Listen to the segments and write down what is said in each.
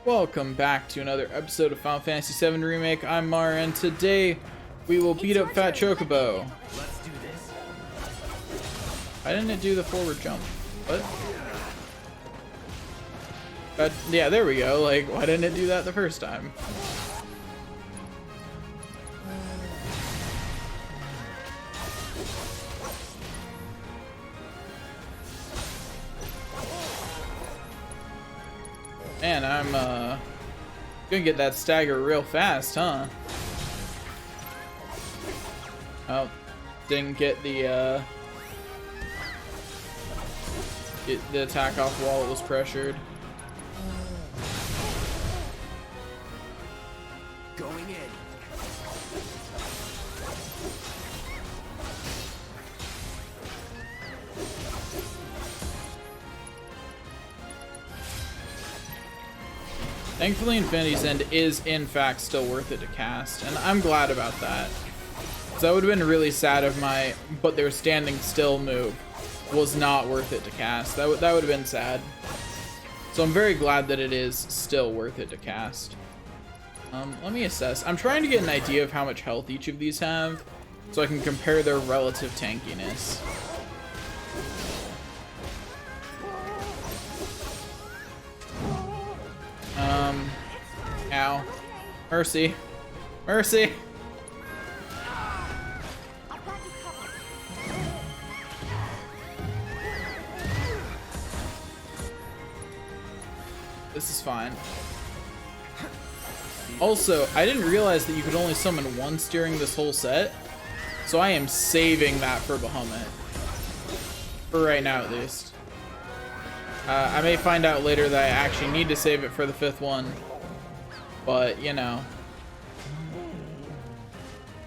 Welcome back to another episode of Final Fantasy VII Remake. I'm Mar, and today we will beat up Fat Chocobo. Let's do this. Why didn't it do the forward jump? What? Yeah, there we go. Like, why didn't it do that the first time? Man, I'm gonna get that stagger real fast, huh? Oh, didn't get the attack off while it was pressured. Going in. Thankfully, Infinity's End is in fact still worth it to cast, and I'm glad about that. So that would have been really sad if my "but they're standing still" move was not worth it to cast. That would have been sad. So I'm very glad that it is still worth it to cast. Let me assess. I'm trying to get an idea of how much health each of these have, so I can compare their relative tankiness. Ow. Mercy. Mercy! This is fine. Also, I didn't realize that you could only summon once during this whole set, so I am saving that for Bahamut. For right now, at least. I may find out later that I actually need to save it for the 5th one, but, you know.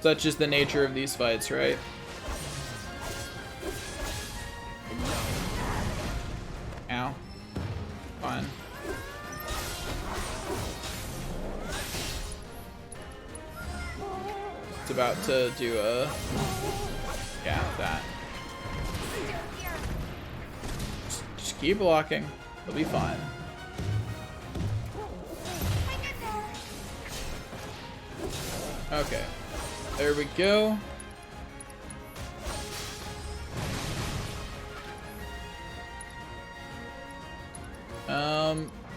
Such is the nature of these fights, right? Ow. Fine. It's about to do a... yeah, that. Just keep blocking. It'll be fine. Okay. There we go.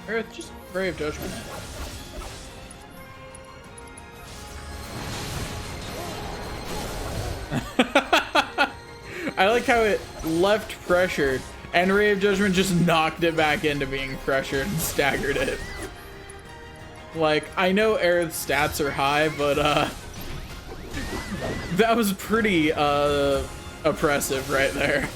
Earth, just Brave Judgment it. I like how it left pressured and Ray of Judgment just knocked it back into being pressured and staggered it. Like, I know Aerith's stats are high, but that was pretty oppressive right there.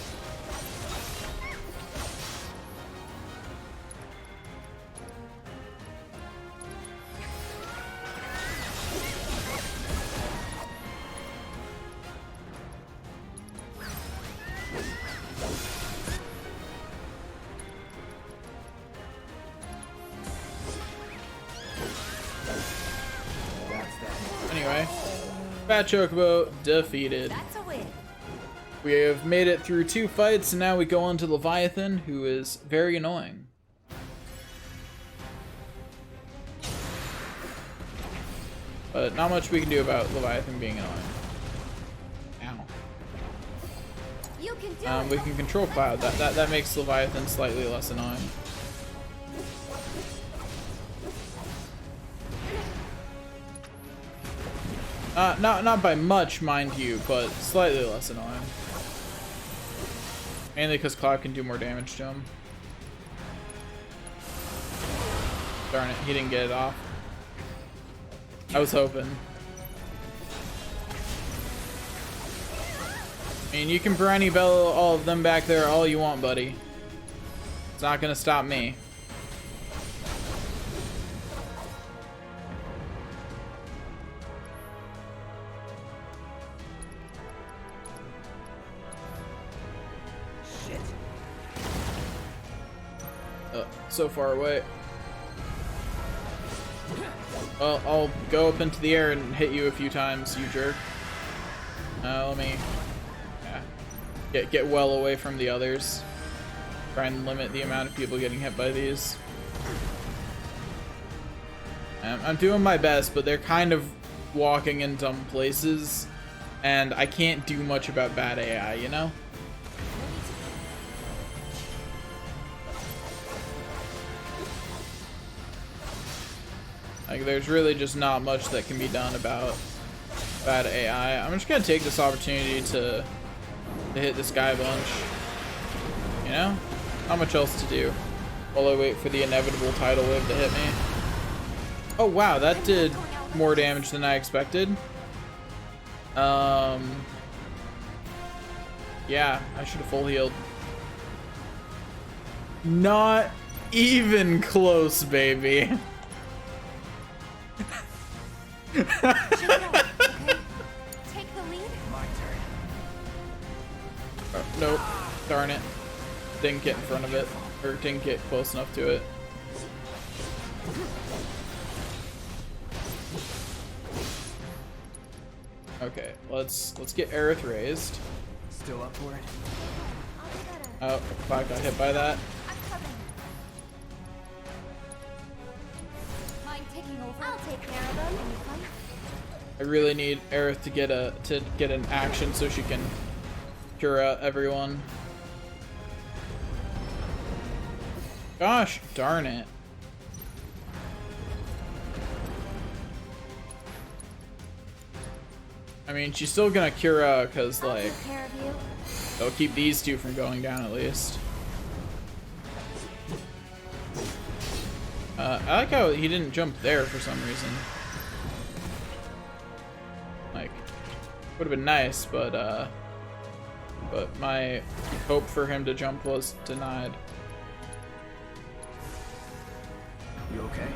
Anyway, Fat Chocobo defeated. That's a win. We have made it through 2 fights, and now we go on to Leviathan, who is very annoying. But not much we can do about Leviathan being annoying. Ow. You can do We can control Cloud. That makes Leviathan slightly less annoying. Not by much, mind you, but slightly less annoying. Mainly because Cloud can do more damage to him. Darn it, he didn't get it off. I was hoping. I mean, you can Briny Bellow all of them back there all you want, buddy. It's not gonna stop me. So far away. Well, I'll go up into the air and hit you a few times, you jerk. Let me get well away from the others. Try and limit the amount of people getting hit by these. I'm doing my best, but they're kind of walking in dumb places, and I can't do much about bad AI, you know? Like, there's really just not much that can be done about bad AI. I'm just gonna take this opportunity to hit this guy a bunch. You know? Not much else to do while I wait for the inevitable tidal wave to hit me. Oh wow, that did more damage than I expected. Yeah, I should have full healed. Not even close, baby. Check it out, okay? Take the lead. My turn. Oh, nope. Darn it. Didn't get in front of it. Or didn't get close enough to it. Okay, let's get Aerith raised. Still up for it? I'll do better. Oh, fuck, got hit by that. I'm coming. Mind taking over? I'll take care of them. Any fun? I really need Aerith to get an action so she can cure out everyone. Gosh darn it. I mean, she's still gonna cure out because, I'll like, take care of you. it'll keep these two from going down at least. I like how he didn't jump there for some reason. Like, would have been nice, but my hope for him to jump was denied. You okay?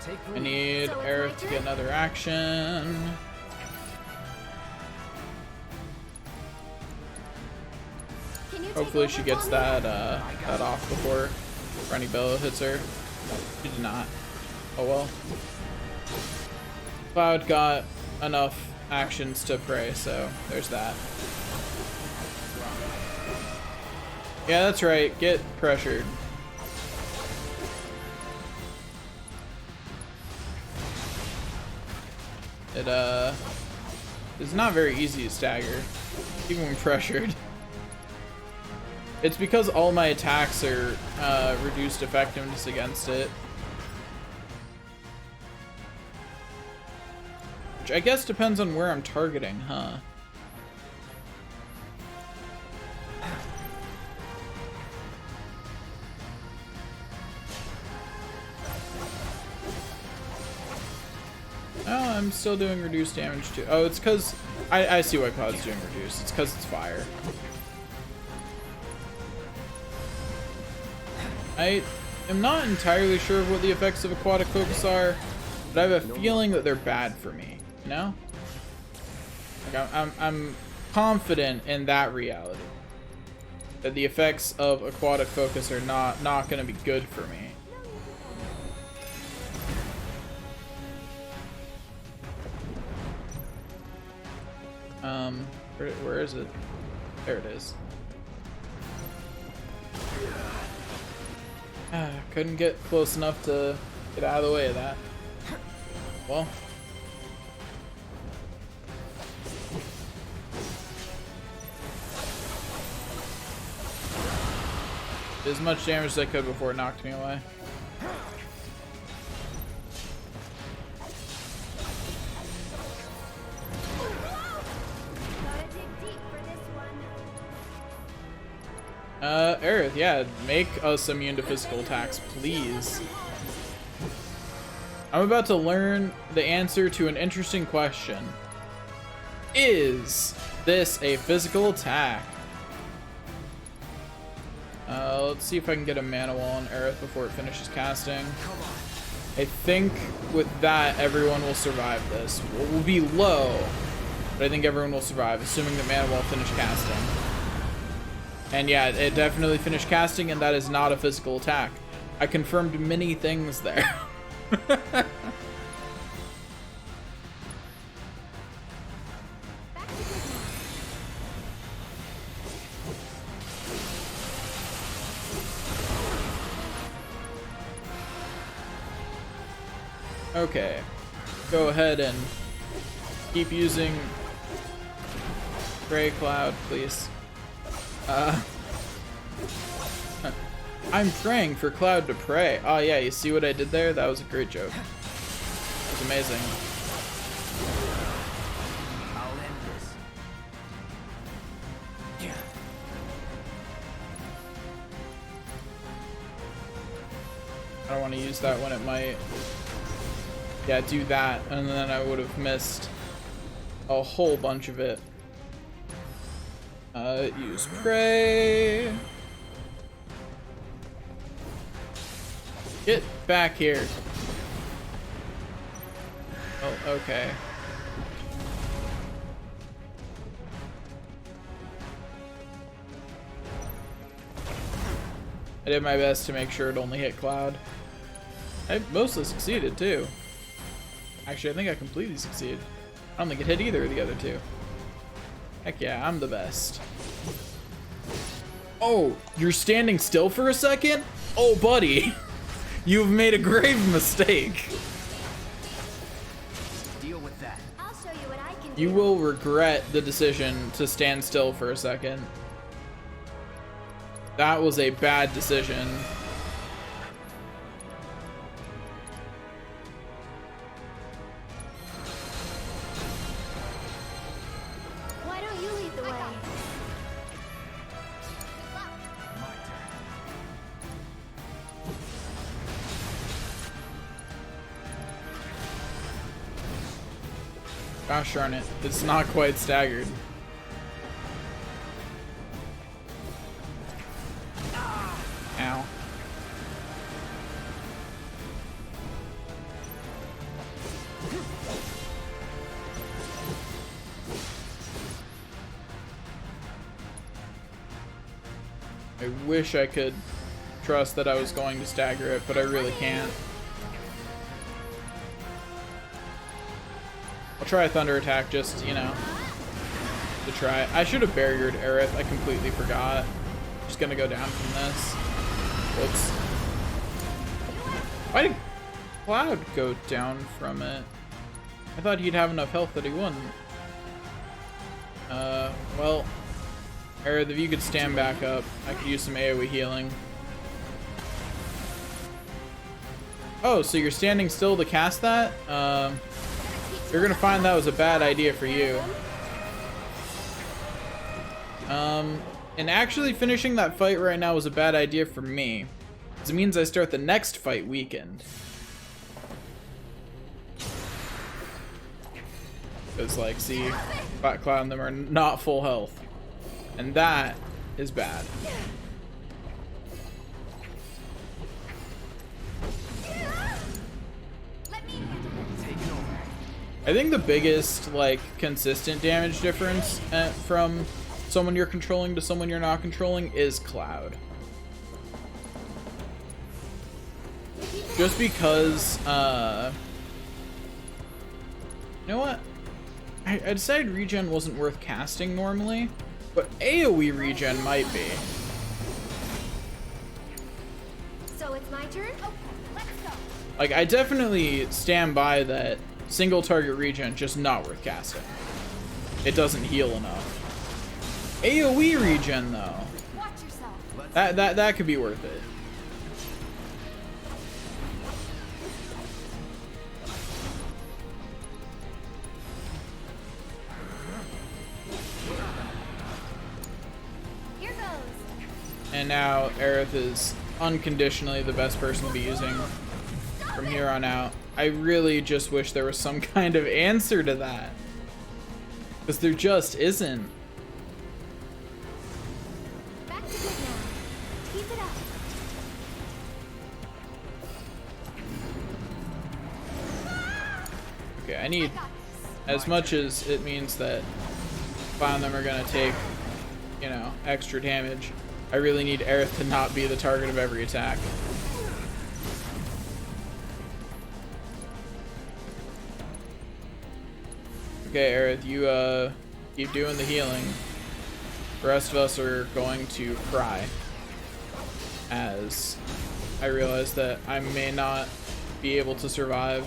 Take the I lead. need So it's Aerith my to turn? get another action. Can you take Hopefully over she gets for me? that off before Runny Bellow hits her. She did not. Oh well. Cloud got enough actions to pray, so there's that. Yeah, that's right. Get pressured. It is not very easy to stagger, even when pressured. It's because all my attacks are reduced effectiveness against it. Which I guess depends on where I'm targeting, huh? Oh, I'm still doing reduced damage too. Oh, it's because I see why Cloud's doing reduced. It's because it's fire. I am not entirely sure of what the effects of aquatic focus are, but I have a feeling that they're bad for me. You know? Like I'm confident in that reality. That the effects of aquatic focus are not going to be good for me. Where is it? There it is. Couldn't get close enough to get out of the way of that. Well. Did as much damage as I could before it knocked me away. Gotta dig deep for this one. Aerith, yeah, make us immune to physical attacks, please. I'm about to learn the answer to an interesting question. Is this a physical attack? Let's see if I can get a mana wall on Aerith before it finishes casting. I think with that, everyone will survive this. We'll be low, but I think everyone will survive, assuming that mana wall finished casting. And yeah, it definitely finished casting, and that is not a physical attack. I confirmed many things there. Okay. Go ahead and keep using Gray Cloud, please. I'm praying for Cloud to pray. Oh yeah, you see what I did there? That was a great joke. It was amazing. I'll end this. Yeah. I don't want to use that when it might. Yeah, do that, and then I would have missed a whole bunch of it. Use pray. Get back here. Oh, okay. I did my best to make sure it only hit Cloud. I mostly succeeded too. Actually, I think I completely succeeded. I don't think it hit either of the other two. Heck yeah, I'm the best. Oh, you're standing still for a second? Oh, buddy. You've made a grave mistake. Deal with that. I'll show you what I can do. You will regret the decision to stand still for a second. That was a bad decision. Why don't you lead the way? My turn. Gosh darn it, it's not quite staggered. Ow. I wish I could trust that I was going to stagger it, but I really can't. I'll try a thunder attack just, you know, to try. I should have barriered Aerith. I completely forgot. Just gonna go down from this. Whoops. Why did Cloud go down from it? I thought he'd have enough health that he wouldn't. Well, Aerith, if you could stand back up, I could use some AoE healing. Oh, so you're standing still to cast that? You're gonna find that was a bad idea for you. And actually finishing that fight right now was a bad idea for me. Because it means I start the next fight weakened. Because, like, see, Fat Cloud and them are not full health. And that is bad. Let me handle it. Take it over. I think the biggest, like, consistent damage difference from someone you're controlling to someone you're not controlling is Cloud. Just because, you know what? I decided regen wasn't worth casting normally, but AoE regen might be. So it's my turn? Okay, let's go. Like, I definitely stand by that single target regen just not worth casting. It doesn't heal enough. AoE regen though, Watch yourself. that could be worth it. Here goes. And now Aerith is unconditionally the best person to be using from here on out. I really just wish there was some kind of answer to that, because there just isn't. Back to good now. Keep it up. Okay, I need, I got this. as much as it means that five of them are gonna take, you know, extra damage, I really need Aerith to not be the target of every attack. Okay, Aerith, you keep doing the healing. The rest of us are going to cry as I realize that I may not be able to survive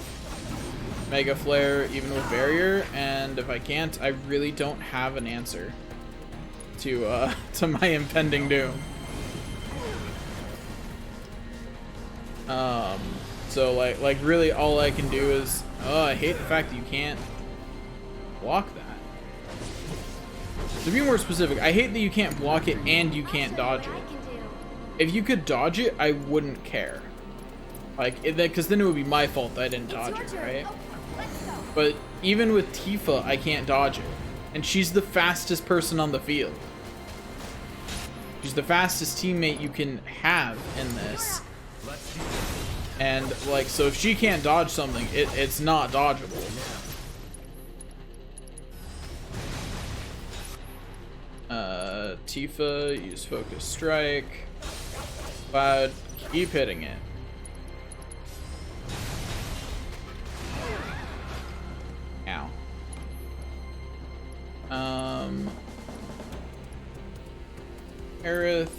Mega Flare even with Barrier, and if I can't, I really don't have an answer to to my impending doom. So like really all I can do is, oh, I hate the fact that you can't block that. To be more specific, I hate that you can't block it and you can't dodge it. If you could dodge it, I wouldn't care. Like, because then it would be my fault that I didn't dodge it, right? But even with Tifa, I can't dodge it. And she's the fastest person on the field. She's the fastest teammate you can have in this. And, like, so if she can't dodge something, it's not dodgeable. Tifa, use Focus Strike. Cloud, keep hitting it. Ow. Aerith,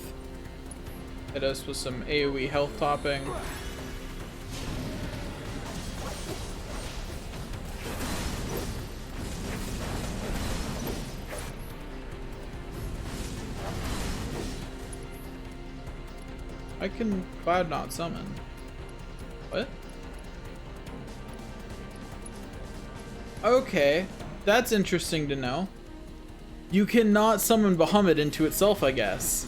hit us with some AoE health topping. I can Cloud not summon. What? Okay, that's interesting to know. You cannot summon Bahamut into itself, I guess.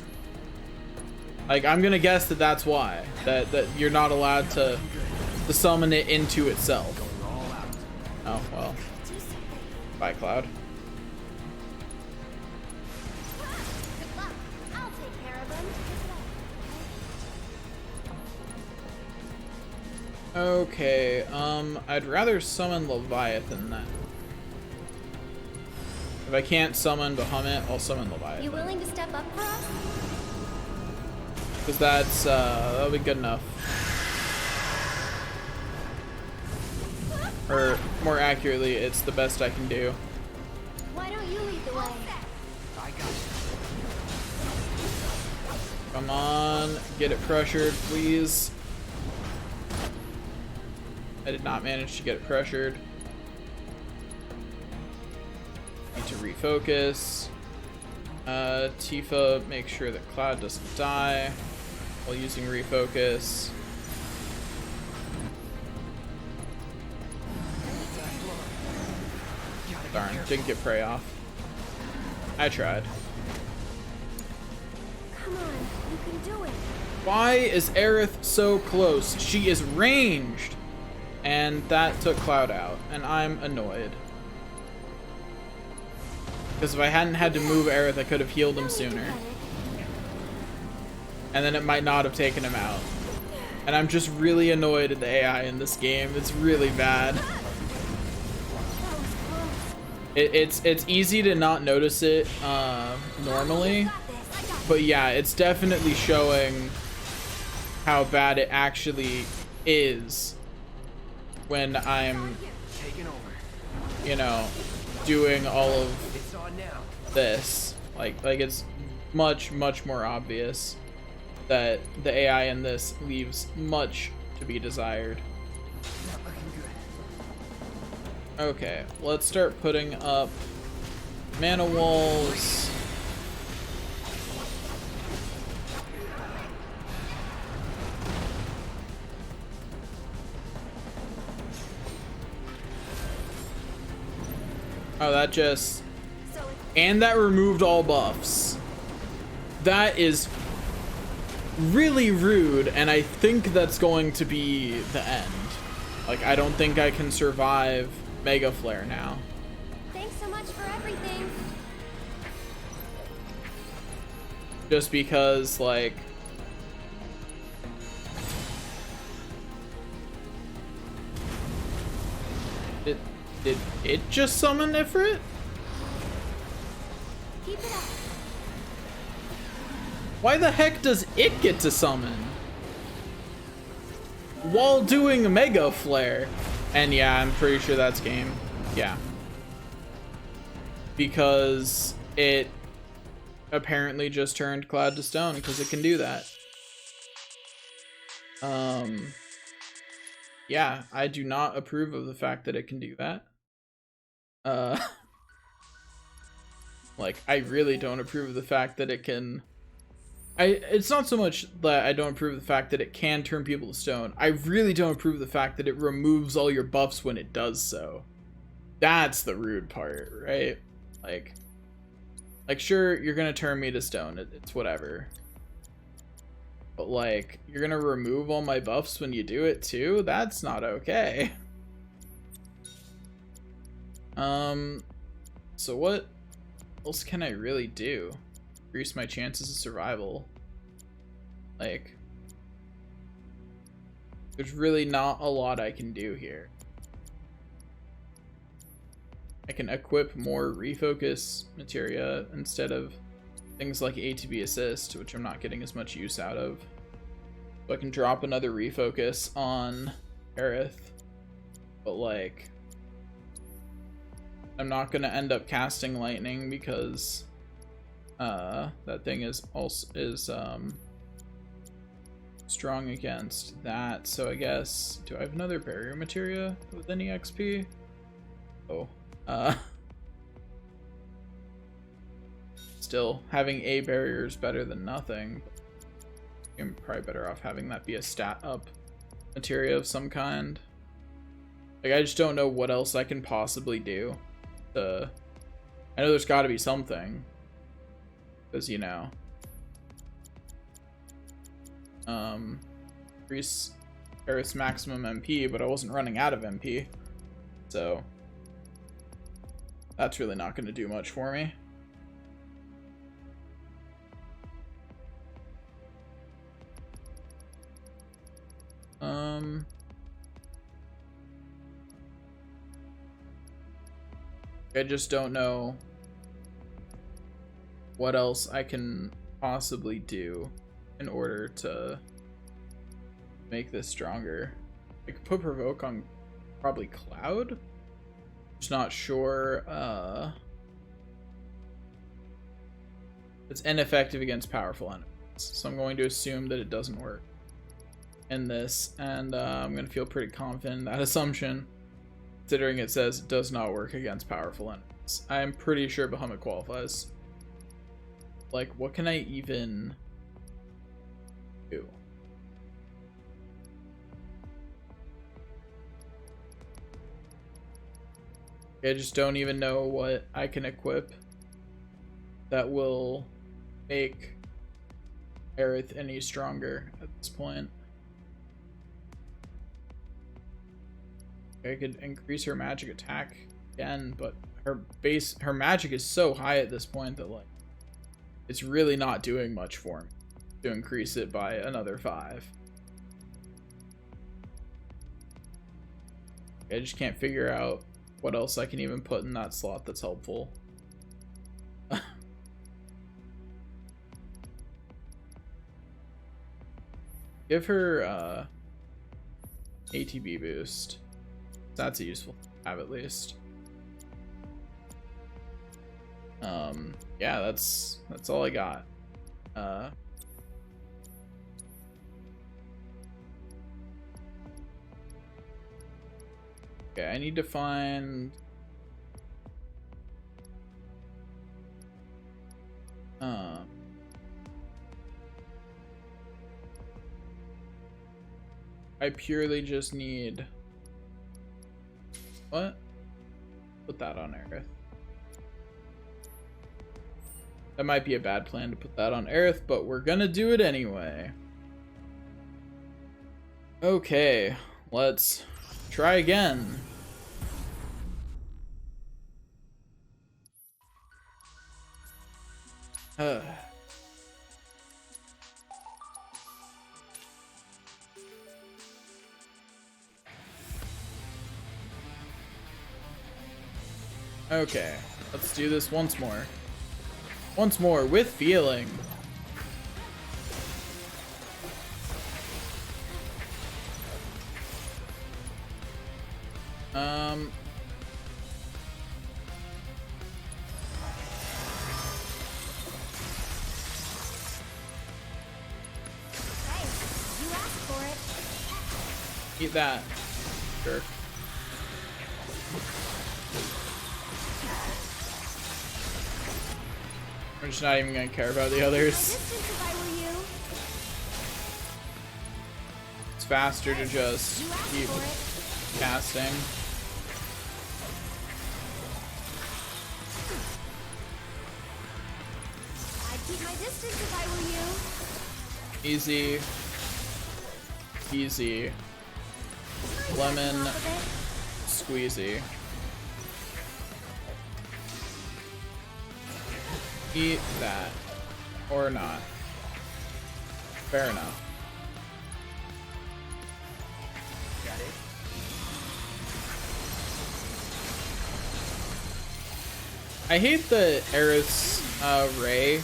Like, I'm gonna guess that that's why. That you're not allowed to summon it into itself. Oh, well. Bye, Cloud. Okay, I'd rather summon Leviathan then. If I can't summon Bahamut, I'll summon Leviathan. You willing to step up for us? Because that'll be good enough. Or, more accurately, it's the best I can do. Why don't you lead the way? I got you. Come on, get it pressured, please. I did not manage to get it pressured. Need to refocus. Tifa, make sure that Cloud doesn't die while using refocus. Darn, didn't get prey off. I tried. Come on, you can do it. Why is Aerith so close? She is ranged. And that took Cloud out, and I'm annoyed. Because if I hadn't had to move Aerith, I could have healed him sooner. And then it might not have taken him out. And I'm just really annoyed at the AI in this game. It's really bad. It's easy to not notice it normally. But yeah, it's definitely showing how bad it actually is when I'm, you know, doing all of this. Like it's much more obvious that the AI in this leaves much to be desired. Okay, let's start putting up mana walls. Oh, that just... And that removed all buffs. That is really rude, and I think that's going to be the end. Like, I don't think I can survive Mega Flare now. Thanks so much for everything. Just because, like... Did it just summon Ifrit? Keep it up. Why the heck does it get to summon? While doing Mega Flare. And yeah, I'm pretty sure that's game. Yeah. Because it apparently just turned Cloud to stone because it can do that. yeah, I do not approve of the fact that it can do that. Like, I really don't approve of the fact that it can... It's not so much that I don't approve of the fact that it can turn people to stone. I really don't approve of the fact that it removes all your buffs when it does so. That's the rude part, right? Like sure, you're gonna turn me to stone. It's whatever. But like, you're gonna remove all my buffs when you do it too? That's not okay. So what else can I really do? Increase my chances of survival. Like, there's really not a lot I can do here. I can equip more refocus materia instead of things like ATB assist, which I'm not getting as much use out of. So I can drop another refocus on Aerith, but like, I'm not gonna end up casting lightning because that thing is strong against that. So I guess, do I have another barrier materia with any XP? Oh, still having a barrier is better than nothing. I'm probably better off having that be a stat up materia of some kind. Like, I just don't know what else I can possibly do. I know there's got to be something, because you know, increase Aerith's maximum MP, but I wasn't running out of MP, so that's really not going to do much for me. I just don't know what else I can possibly do in order to make this stronger. I could put Provoke on probably Cloud. Just not sure. It's ineffective against powerful enemies, so I'm going to assume that it doesn't work in this, and I'm going to feel pretty confident in that assumption, considering it says it does not work against powerful enemies. I'm pretty sure Bahamut qualifies. Like, what can I even do? I just don't even know what I can equip that will make Aerith any stronger at this point. I could increase her magic attack again, but her magic is so high at this point that like, it's really not doing much for me to increase it by another 5. I just can't figure out what else I can even put in that slot that's helpful. Give her ATB boost. That's a useful thing to have at least. Yeah, that's all I got. Okay, I need to find I purely just need what? Put that on Aerith. That might be a bad plan to put that on Aerith, but we're gonna do it anyway. Okay, let's try again. Okay, let's do this once more. Once more, with feeling. Hey, you asked for it. Eat that. Jerk. I'm just not even gonna care about the others. Distance if I were you. It's faster to just You asked keep for it. casting. I'd keep my distance if I were you. Easy. Easy. Lemon. Off of Squeezy. Eat that. Or not. Fair enough. Got it. I hate that Aerith's Ray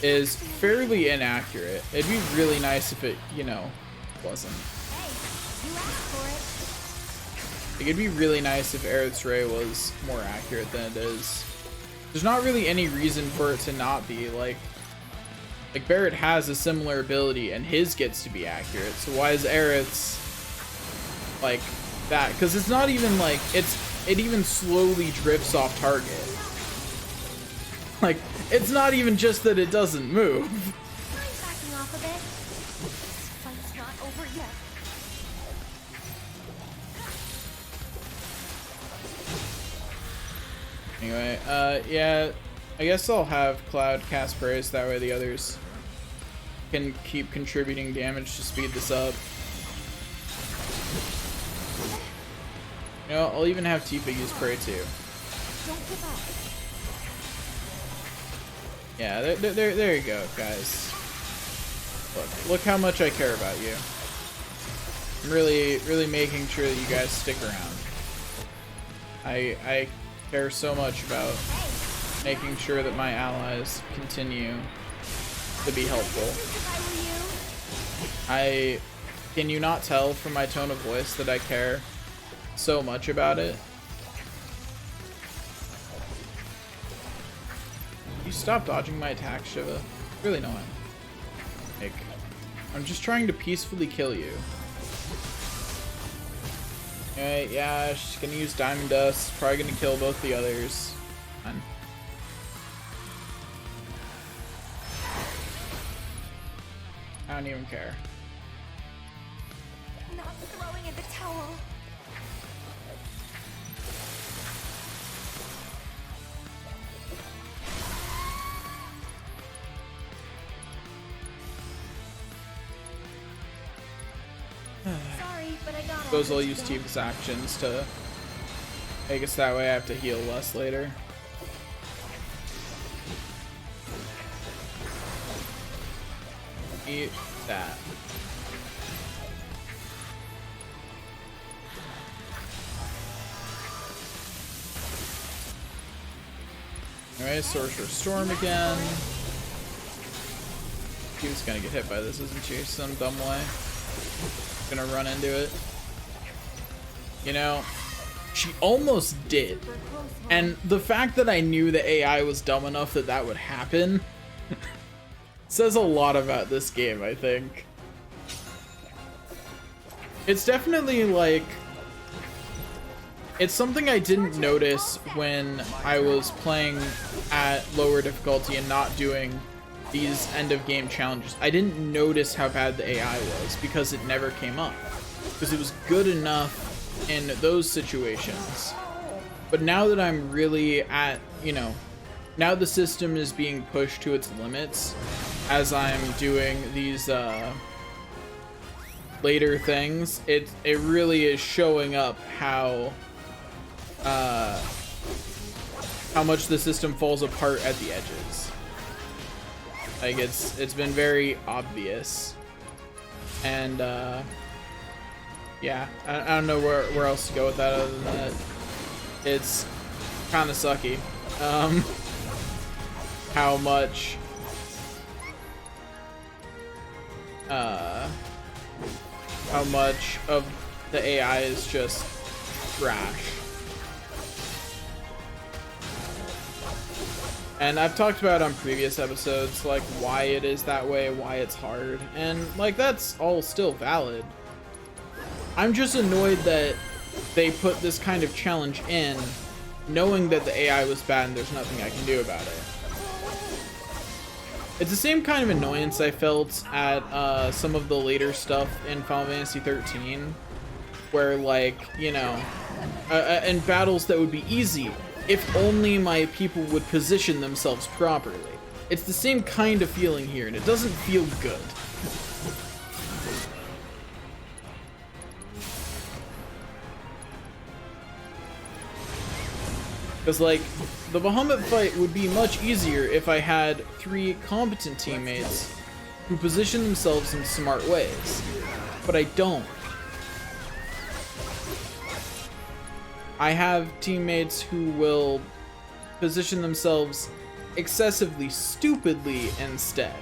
is fairly inaccurate. It'd be really nice if it, you know, wasn't. Hey, you asked for it. Like, it'd be really nice if Aerith's Ray was more accurate than it is. There's not really any reason for it to not be. Like Barrett has a similar ability and his gets to be accurate. So why is Aerith's like that? Because it's not even like it even slowly drifts off target. Like, it's not even just that it doesn't move. I'm backing off a bit. This fight's not over yet. Anyway, yeah, I guess I'll have Cloud cast Praise, that way the others can keep contributing damage to speed this up. You know, I'll even have Tifa use Prey too. Don't give up. Yeah, there you go, guys. Look how much I care about you. I'm really making sure that you guys stick around. I care so much about making sure that my allies continue to be helpful. If I were you. Can you not tell from my tone of voice that I care so much about it? You stop dodging my attack, Shiva. Really annoying. Like, I'm just trying to peacefully kill you. Alright, yeah, she's gonna use Diamond Dust. Probably gonna kill both the others. Fine. I don't even care. Not throwing in the towel. Sorry, but I got Suppose all I'll this use stuff. Tifa's actions to make us that way I have to heal less later. Eat that. Alright, Sorcerer Storm again. She was gonna get hit by this, isn't she? Some dumb way. Gonna run into it. You know, she almost did. And the fact that I knew the AI was dumb enough that that would happen says a lot about this game, I think. It's definitely like, it's something I didn't notice when I was playing at lower difficulty and not doing these end of game challenges. I didn't notice how bad the AI was because it never came up. Because it was good enough in those situations. But now that I'm really at, you know, now the system is being pushed to its limits as I'm doing these later things, it really is showing up how much the system falls apart at the edges. Like, it's been very obvious. And yeah, I don't know where else to go with that other than that. It's kind of sucky. How much of the AI is just trash. And I've talked about on previous episodes, like, why it is that way, why it's hard, and like, that's all still valid. I'm just annoyed that they put this kind of challenge in, knowing that the AI was bad and there's nothing I can do about it. It's the same kind of annoyance I felt at some of the later stuff in Final Fantasy 13, where, like, you know, in battles that would be easy, if only my people would position themselves properly. It's the same kind of feeling here, and it doesn't feel good. Because, like, the Bahamut fight would be much easier if I had 3 competent teammates who position themselves in smart ways. But I don't. I have teammates who will position themselves excessively stupidly instead.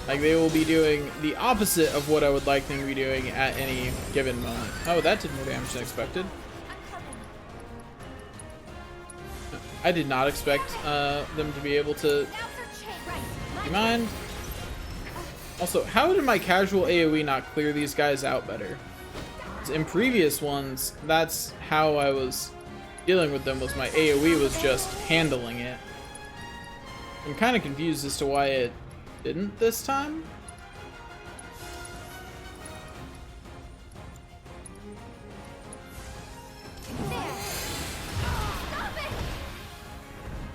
Like, they will be doing the opposite of what I would like them to be doing at any given moment. Oh, that did more damage than expected. I did not expect them to be able to... Do you mind? Also, how did my casual AoE not clear these guys out better? In previous ones, that's how I was dealing with them, was my AoE was just handling it. I'm kind of confused as to why it didn't this time.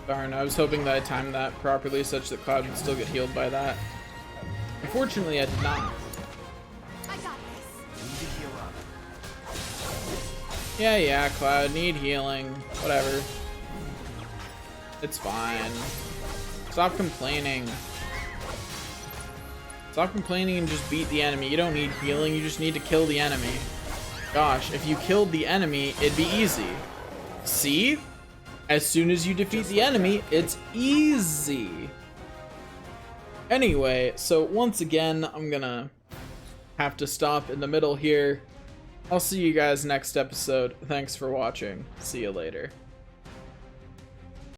Darn, I was hoping that I timed that properly such that Cloud would still get healed by that. Unfortunately, I did not. I got this. Yeah, Cloud, need healing. Whatever. It's fine. Stop complaining. Stop complaining and just beat the enemy. You don't need healing, you just need to kill the enemy. Gosh, if you killed the enemy, it'd be easy. See? As soon as you defeat the enemy, it's easy. Anyway, so once again, I'm gonna have to stop in the middle here. I'll see you guys next episode. Thanks for watching. See you later.